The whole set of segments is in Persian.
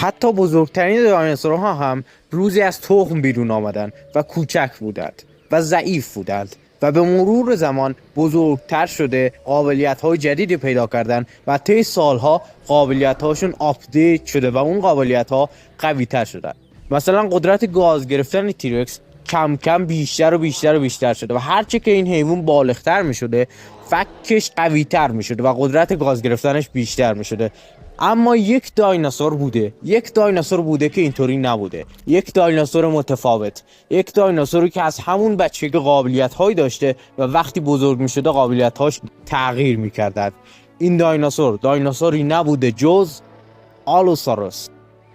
حتی بزرگترین دایناسورها هم روزی از تخم بیرون آمدند و کوچک بودند و ضعیف بودند و به مرور زمان بزرگتر شده قابلیت‌های جدیدی پیدا کردند و طی سالها قابلیت‌هاشون آپدیت شده و اون قابلیت‌ها قوی‌تر شدن. مثلا قدرت گاز گرفتن تیرکس کم کم بیشتر و بیشتر و بیشتر شده و هرچه که این حیوان بالغتر می شده فکش قوی تر می شده و قدرت گاز گرفتنش بیشتر می شده. اما یک دایناسور بوده که اینطوری نبوده. یک دایناسور متفاوت، یک دایناسوری که از همون بچگی قابلیت هایی داشته و وقتی بزرگ می شده قابلیت هاش تغییر می کردند. این دایناسوری نبوده جز آلوساروس.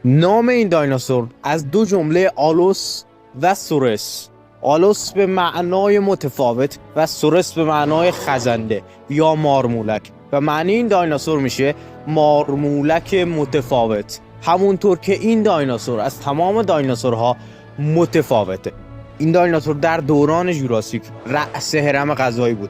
نام این دایناسور از دو جمله آلوس و سورس. آلوس به معنای متفاوت و سورس به معنای خزنده یا مارمولک و معنی این دایناسور میشه مارمولک متفاوت، همونطور که این دایناسور از تمام دایناسورها متفاوته. این دایناسور در دوران جوراسیک رأس هرم غذایی بود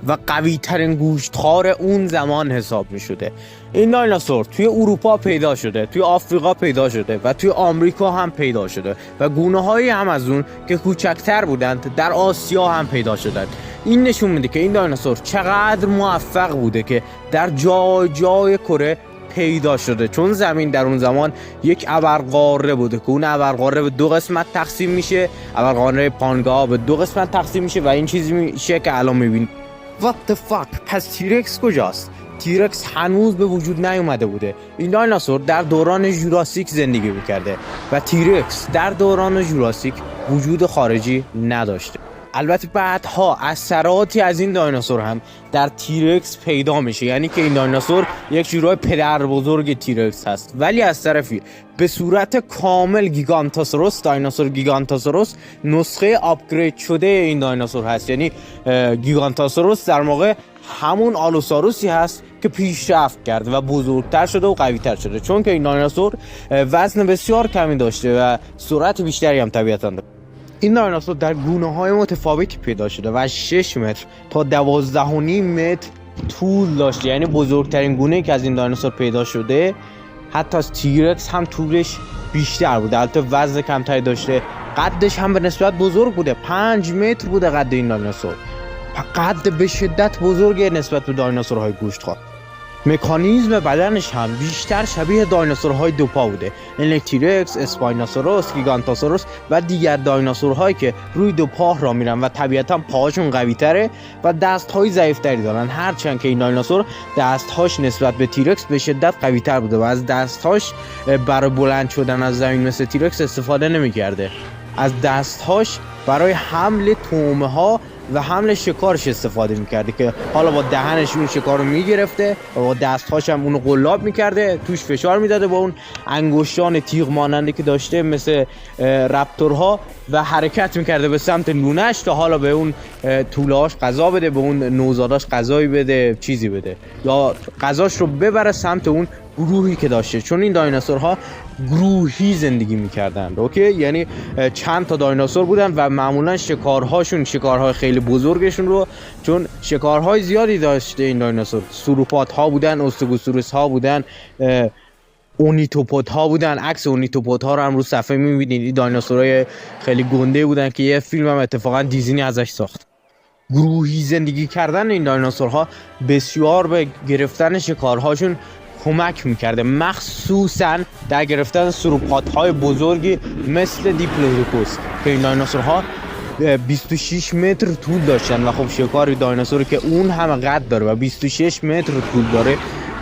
و قوی ترین گوشتخوار اون زمان حساب می شده. این دایناسور توی اروپا پیدا شده، توی آفریقا پیدا شده و توی آمریکا هم پیدا شده و گونه هایی هم از اون که کوچکتر بودند در آسیا هم پیدا شدند. این نشون میده که این دایناسور چقدر موفق بوده که در جای جای کره پیدا شده، چون زمین در اون زمان یک ابرقاره بوده که اون ابرقاره به دو قسمت تقسیم میشه. ابرقاره پانگا به دو قسمت تقسیم میشه و این چیزی میشه که الان میبینید. What the fuck؟ پس تیرکس کجاست؟ تیرکس هنوز به وجود نیومده بوده. این دایناسور در دوران جوراسیک زندگی میکرده و تیرکس در دوران جوراسیک وجود خارجی نداشته. البته بعدها اثراتی از این دایناسور هم در تیرکس پیدا میشه، یعنی که این دایناسور یک جورای پدر بزرگ تیرکس هست، ولی از طرفی به صورت کامل گیگانتوسوروس، دایناسور گیگانتوسوروس نسخه آپگرید شده این دایناسور هست. یعنی گیگانتوسوروس در واقع همون آلوساروسی هست که پیشرفت کرده و بزرگتر شده و قوی‌تر شده، چون که این دایناسور وزن بسیار کمی داشته و سرعت بیشتری هم طبیعتاً داشته. این دایناسور در گونه‌های متفاوتی پیدا شده و از 6 متر تا 12.5 متر طول داشته، یعنی بزرگترین گونه‌ای که از این دایناسور پیدا شده. حتی از تیرکس هم طولش بیشتر بوده، البته وزن کمتری داشته. قدش هم به نسبت بزرگ بوده، 5 متر بوده قد این دایناسور. قد به شدت بزرگه نسبت به دایناسورهای گوشتخوار. مکانیزم بدنش هم بیشتر شبیه دایناسورهای دو پا بوده، یعنی تیرکس، اسپاینوساوروس، گیگانتوسوروس و دیگر دایناسورهایی که روی دو پا راه میرن و طبیعتا پاهاشون قوی تره و دست‌های ضعیف‌تری دارن، هرچند که این دایناسور دست‌هاش نسبت به تیرکس به شدت قوی تر بوده و از دست‌هاش برای بلند شدن از زمین مثل تیرکس استفاده نمی‌کرده. از دست‌هاش برای حمل طعمه‌ها و حمل شکارش استفاده میکرده که حالا با دهنش اون شکار رو میگرفته و با دستهاش هم اونو قلاب میکرده، توش فشار میداده با اون انگشتان تیغ ماننده که داشته مثل رپتورها و حرکت میکرده به سمت لونش تا حالا به اون تولهاش غذا بده، به اون نوزاداش غذایی بده، چیزی بده یا غذاش رو ببره سمت اون گروهی که داشته، چون این دایناسورها گروهی زندگی میکردند. اوکی، یعنی چند تا دایناسور بودن و معمولا شکارهای خیلی بزرگشون رو، چون شکارهای زیادی داشته این دایناسور، سوروپات ها بودن، اوستگوسوروس ها بودن، اونیتوپود ها بودن. عکس اونیتوپود ها رو هم رو صفحه میبینید. این دایناسورهای خیلی گنده بودن که یه فیلم هم اتفاقا دیزنی ازش ساخت. گروهی زندگی کردن این دایناسورها بسیار به گرفتن شکارهاشون کمک میکرده، مخصوصا در گرفتن سوروپات‌های بزرگی مثل دیپلودوکوس که این دایناسورها 26 متر طول داشتن و خب شکار دایناسوری که اون همه قد داره و 26 متر طول داره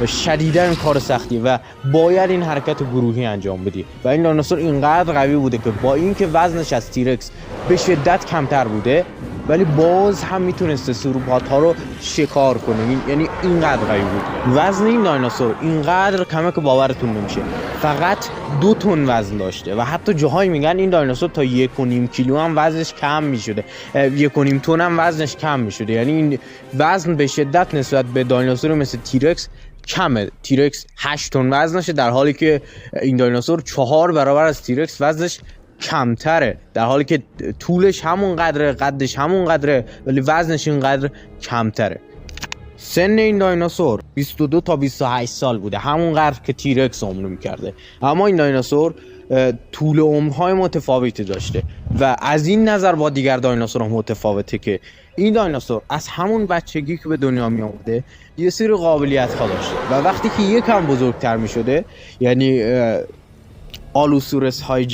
شدیداً کار سختیه و باید این حرکت گروهی انجام بدی و این دایناسور اینقدر قوی بوده که با اینکه وزنش از تیرکس به شدت کمتر بوده ولی باز هم میتونسته سوروپات ها رو شکار کنه. یعنی اینقدر قوی بود. وزن این دایناسور اینقدر کمه که باورتون نمیشه، فقط 2 تن وزن داشته و حتی جاهایی میگن این دایناسور تا 1.5 کیلو هم وزنش کم میشده، 1.5 تن هم وزنش کم میشده. یعنی این وزن به شدت نسبت به دایناسور مثل تیرکس کمه. تیرکس 8 تن وزنشه، در حالی که این دایناسور 4 برابر از تیرکس وزنش کمتره، در حالی که طولش همون قدره، قدش همون قدره، ولی وزنش اینقدر کمتره. سن این دایناسور 22 تا 28 سال بوده، همونقدر که تیرکس عمر میکرده. اما این دایناسور طول عمرهای متفاوتی داشته و از این نظر با دیگر دایناسورها متفاوته که این دایناسور از همون بچگی که به دنیا می آمده یه سری قابلیت ها داشته و وقتی که یکم بزرگتر می شده، یعنی آلوسورس های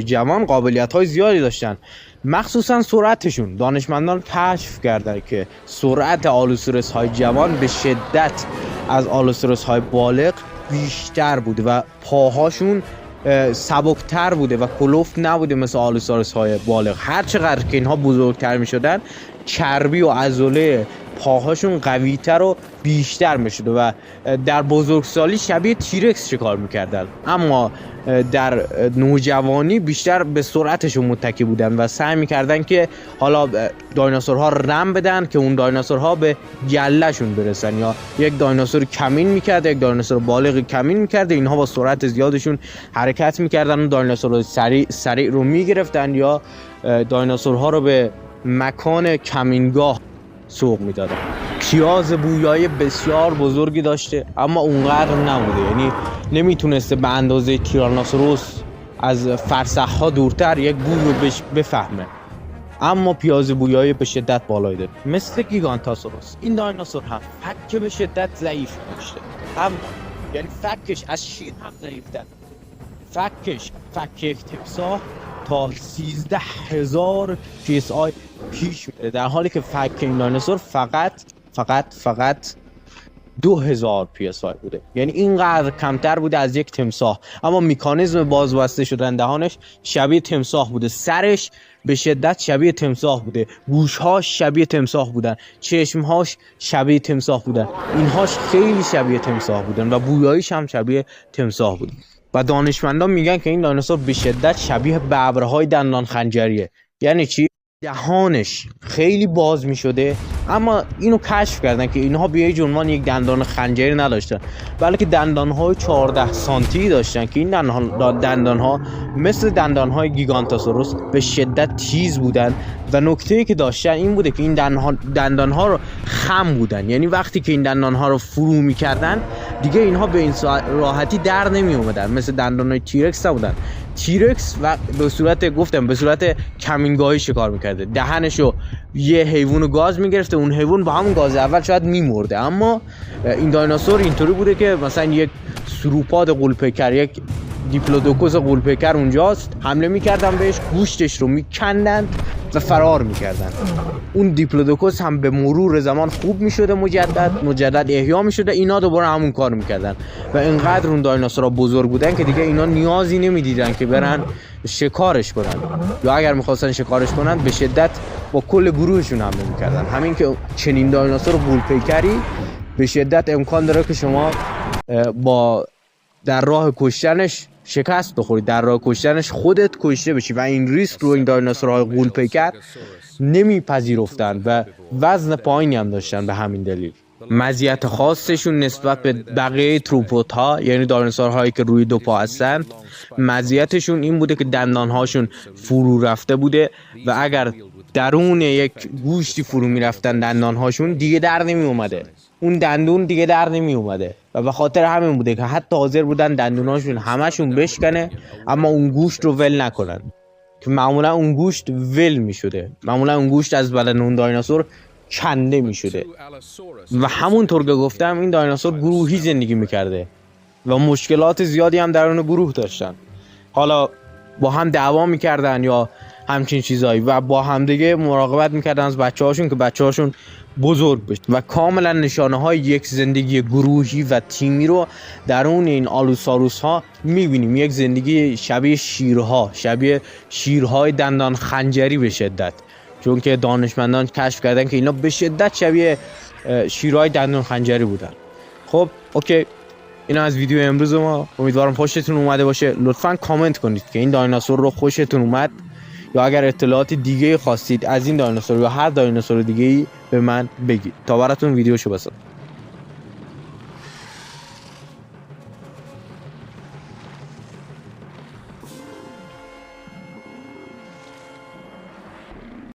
جوان قابلیت های زیادی داشتن، مخصوصا سرعتشون. دانشمندان کشف کردن که سرعت آلوسورس های جوان به شدت از آلوسورس های بالغ بیشتر بوده و پاهاشون سبکتر بوده و کلفت نبوده مثل آلوسورس های بالغ. هر چقدر که اینها بزرگتر می شدن چربی و عضله پاهاشون قویتر و بیشتر می شده و در بزرگسالی شبیه تیرکس شکار میکردن، اما در نوجوانی بیشتر به سرعتشون متکی بودن و سعی میکردن که حالا دایناسورها رم بدن که اون دایناسورها به گلهشون برسن، یا یک دایناسور کمین میکرد، یک دایناسور بالغ کمین میکرد، اینها با سرعت زیادشون حرکت میکردن، اون دایناسور رو سریع رو میگرفتن یا دایناسورها رو به مکان کمینگاه سوق میدادن. پیاز بویایی بسیار بزرگی داشته اما اونقدر نبوده، یعنی نمیتونسته به اندازه تیرانوسوروس از فرسخ‌ها دورتر یک بوی رو بفهمه، اما پیاز بویایی به شدت بالایی داره. مثل گیگانتاسوروس این دایناسور هم فک به شدت ضعیف داشته، هم یعنی فکش از شیر هم ضعیف‌تر. فک تمساح تا 13,000 PSI پیش میره، در حالی که فک این دایناسور فقط 2,000 PSI بوده، یعنی اینقدر کمتر بوده از یک تمساح. اما مکانیزم بازبسته شدن دهانش شبیه تمساح بوده، سرش به شدت شبیه تمساح بوده، گوشهاش شبیه تمساح بودن، چشمهاش شبیه تمساح بودن، اینهاش خیلی شبیه تمساح بودن و بویاییش هم شبیه تمساح بود. و دانشمندان میگن که این دایناسور به شدت شبیه ببرهای دندان خنجریه. یعنی چی؟ دهانش خیلی باز می شده، اما اینو کشف کردن که اینها به هیچ عنوان یک دندان خنجری نداشتن، بلکه دندانهای 14 سانتی داشتن که این دندانها مثل دندانهای گیگانتاسوروس به شدت تیز بودن و نکته‌ای که داشتن این بوده که این دندانها رو خم بودن، یعنی وقتی که این دندانها رو فرو می‌کردن دیگه اینها به این راحتی در نمی اومدن، مثل دندانهای تیرکس نبودن. تیرکس و به صورت کمینگاهی شکار میکرده، دهنشو یه حیوانو گاز میگرفته، اون حیوان با همون گاز اول شاید میمرده، اما این دایناسور اینطوری بوده که مثلا یک سروپاد غول‌پیکر، یک دیپلودوکوس غول‌پیکر اونجاست، حمله میکردن بهش، گوشتش رو میکندن و فرار میکردن. اون دیپلودوکوس هم به مرور زمان خوب میشده، مجدد احیا میشده، اینا دوباره همون کار میکردن و اینقدر اون دایناسورها بزرگ بودن که دیگه اینا نیازی نمیدیدن که برن شکارش کنن، یا اگر میخواستن شکارش کنن به شدت با کل گروهشون حمله میکردن. همین که چنین دایناسور غول‌پیکری به شدت امکان داره که شما با در راه کشتنش شکست بخورید، در راه کشتنش خودت کشته بشی و این ریسک رو این دایناسورهای غول‌پیکر نمیپذیرفتن و وزن پایینی هم داشتن. به همین دلیل مزیت خاصشون نسبت به بقیه تروپودها، یعنی دایناسورهایی که روی دو پا هستند، مزیتشون این بوده که دندانهاشون فرو رفته بوده و اگر درون یک گوشتی فرو میرفتن دندانهاشون دیگه در نمی اومده، اون دندون دیگه در نمی اومده و به خاطر همین بوده که حتی حاضر بودن دندوناشون همشون بشکنه اما اون گوشت رو ول نکنن، که معمولا اون گوشت ول می شده، معمولا اون گوشت از بدن اون دایناسور کنده می شده. و همونطور که گفتم این دایناسور گروهی زندگی میکرده و مشکلات زیادی هم درون گروه داشتن، حالا با هم دعوا میکردن یا همچین چیزایی و با هم دیگه مراقبت میکردن از بچه‌هاشون که بچه‌هاشون بزرگ بشه و کاملا نشانه های یک زندگی گروهی و تیمی رو درون این آلوساروس ها میبینیم. یک زندگی شبیه شیرهای دندان خنجری به شدت، چون که دانشمندان کشف کردن که اینا به شدت شبیه شیرهای دندان خنجری بودن. خب اوکی، اینا از ویدیو امروز ما، امیدوارم خوشتون اومده باشه. لطفاً کامنت کنید که این دایناسور رو خوشتون اومد یا اگر اطلاعات دیگه خواستید از این دایناسور یا هر دایناسور دیگه‌ای به من بگید تا براتون ویدیوشو بسازم.